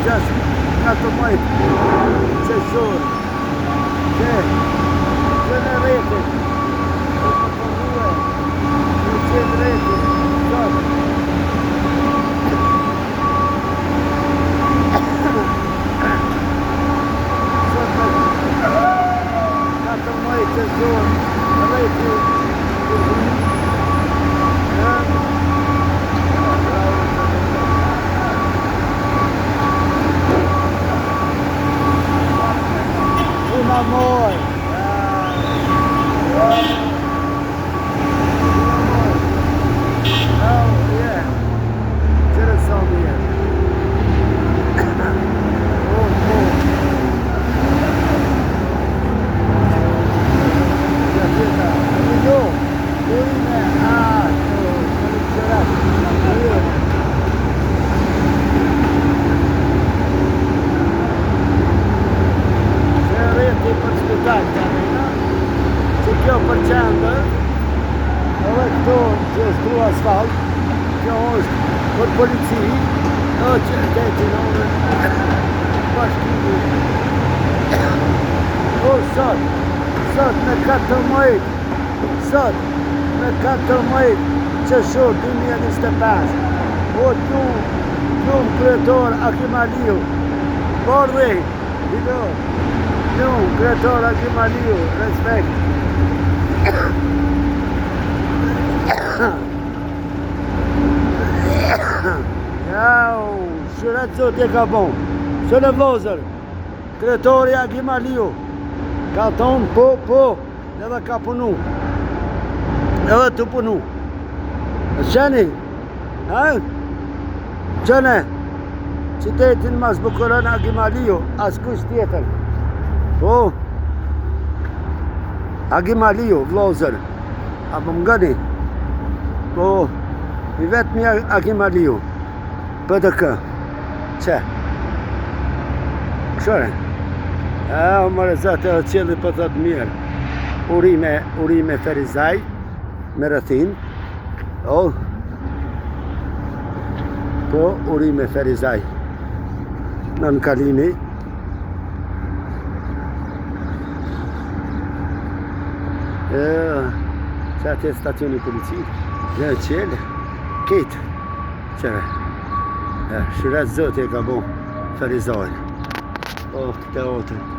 Just katër majtë që shorë që në rete që të përruhe që në rete qatë katër majtë që shorë rete amor. Oh, yeah. Direção minha. Oh. Já fica. Ligou. Urina. Për spital të amina që kjo për qendë edhe këto që është tru asfalt kjo është për polici që detin onë bashkimi sot në 14 sot në 14 që shurë 2025 Gjumë kreator Akimaliu Bordi Gjumë kreator Akimaliu respekt Shuret zot e ka bon Së në vlozër kreatori Akimaliu ka thonë po edhe ka punu edhe të punu qeni qene qitetin mas bukurën Akimaliu as kush tjetër po Akimaliu vlozër apo më ngani po i vetëmi Akimaliu PDK që këshore o mërë zate o qëllë për të të mirë urime Ferizaj me rëthin po urime Ferizaj në kalimi që atë e stacioni polici dhe qëllë ketë qëre Shuret zot e ka bo Ferizaj këtë otër